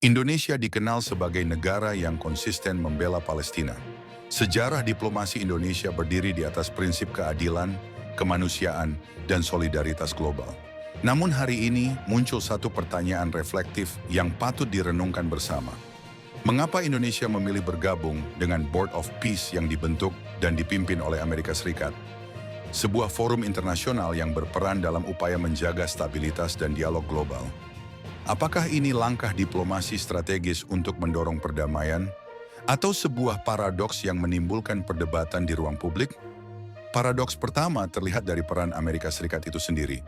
Indonesia dikenal sebagai negara yang konsisten membela Palestina. Sejarah diplomasi Indonesia berdiri di atas prinsip keadilan, kemanusiaan, dan solidaritas global. Namun hari ini muncul satu pertanyaan reflektif yang patut direnungkan bersama. Mengapa Indonesia memilih bergabung dengan Board of Peace yang dibentuk dan dipimpin oleh Amerika Serikat? Sebuah forum internasional yang berperan dalam upaya menjaga stabilitas dan dialog global. Apakah ini langkah diplomasi strategis untuk mendorong perdamaian? Atau sebuah paradoks yang menimbulkan perdebatan di ruang publik? Paradoks pertama terlihat dari peran Amerika Serikat itu sendiri.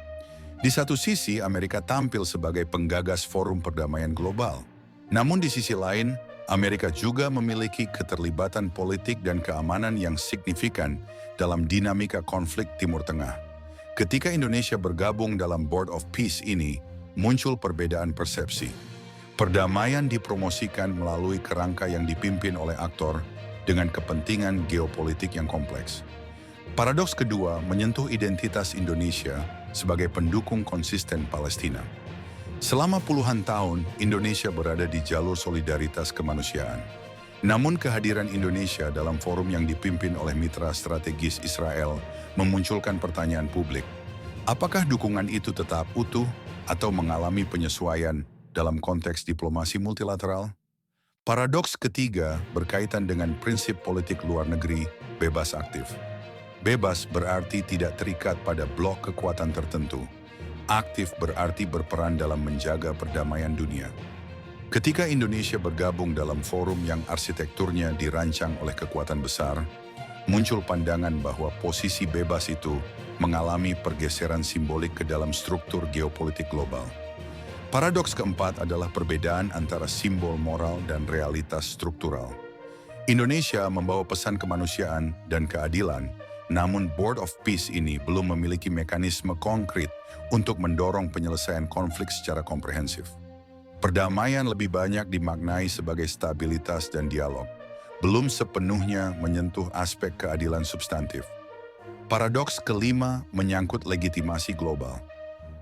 Di satu sisi, Amerika tampil sebagai penggagas forum perdamaian global. Namun di sisi lain, Amerika juga memiliki keterlibatan politik dan keamanan yang signifikan dalam dinamika konflik Timur Tengah. Ketika Indonesia bergabung dalam Board of Peace ini, muncul perbedaan persepsi. Perdamaian dipromosikan melalui kerangka yang dipimpin oleh aktor dengan kepentingan geopolitik yang kompleks. Paradoks kedua menyentuh identitas Indonesia sebagai pendukung konsisten Palestina. Selama puluhan tahun, Indonesia berada di jalur solidaritas kemanusiaan. Namun kehadiran Indonesia dalam forum yang dipimpin oleh mitra strategis Israel memunculkan pertanyaan publik. Apakah dukungan itu tetap utuh atau mengalami penyesuaian dalam konteks diplomasi multilateral? Paradoks ketiga berkaitan dengan prinsip politik luar negeri bebas aktif. Bebas berarti tidak terikat pada blok kekuatan tertentu. Aktif berarti berperan dalam menjaga perdamaian dunia. Ketika Indonesia bergabung dalam forum yang arsitekturnya dirancang oleh kekuatan besar, muncul pandangan bahwa posisi bebas itu mengalami pergeseran simbolik ke dalam struktur geopolitik global. Paradoks keempat adalah perbedaan antara simbol moral dan realitas struktural. Indonesia membawa pesan kemanusiaan dan keadilan, namun Board of Peace ini belum memiliki mekanisme konkret untuk mendorong penyelesaian konflik secara komprehensif. Perdamaian lebih banyak dimaknai sebagai stabilitas dan dialog, belum sepenuhnya menyentuh aspek keadilan substantif. Paradoks kelima menyangkut legitimasi global.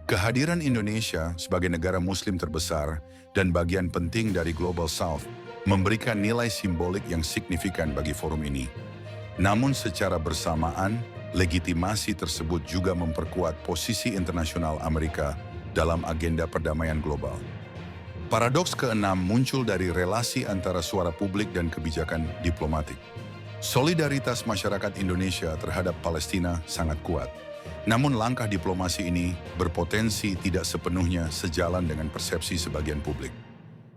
Kehadiran Indonesia sebagai negara Muslim terbesar dan bagian penting dari Global South memberikan nilai simbolik yang signifikan bagi forum ini. Namun secara bersamaan, legitimasi tersebut juga memperkuat posisi internasional Amerika dalam agenda perdamaian global. Paradoks keenam muncul dari relasi antara suara publik dan kebijakan diplomatik. Solidaritas masyarakat Indonesia terhadap Palestina sangat kuat. Namun langkah diplomasi ini berpotensi tidak sepenuhnya sejalan dengan persepsi sebagian publik.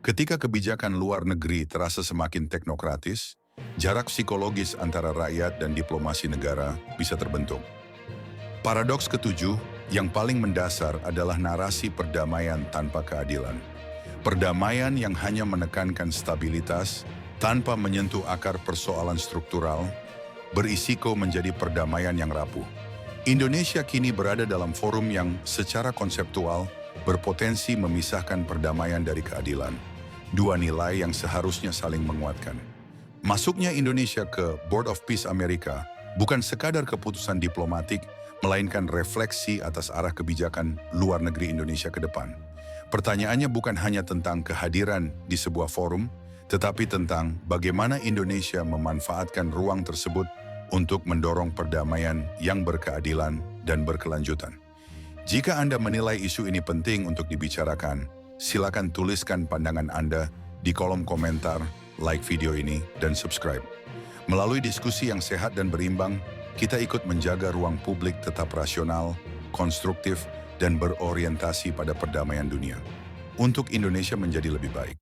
Ketika kebijakan luar negeri terasa semakin teknokratis, jarak psikologis antara rakyat dan diplomasi negara bisa terbentuk. Paradoks ketujuh yang paling mendasar adalah narasi perdamaian tanpa keadilan. Perdamaian yang hanya menekankan stabilitas tanpa menyentuh akar persoalan struktural berisiko menjadi perdamaian yang rapuh. Indonesia kini berada dalam forum yang secara konseptual berpotensi memisahkan perdamaian dari keadilan. Dua nilai yang seharusnya saling menguatkan. Masuknya Indonesia ke Board of Peace Amerika bukan sekadar keputusan diplomatik, melainkan refleksi atas arah kebijakan luar negeri Indonesia ke depan. Pertanyaannya bukan hanya tentang kehadiran di sebuah forum, tetapi tentang bagaimana Indonesia memanfaatkan ruang tersebut untuk mendorong perdamaian yang berkeadilan dan berkelanjutan. Jika Anda menilai isu ini penting untuk dibicarakan, silakan tuliskan pandangan Anda di kolom komentar, like video ini, dan subscribe. Melalui diskusi yang sehat dan berimbang, kita ikut menjaga ruang publik tetap rasional, konstruktif, dan berorientasi pada perdamaian dunia. Untuk Indonesia menjadi lebih baik.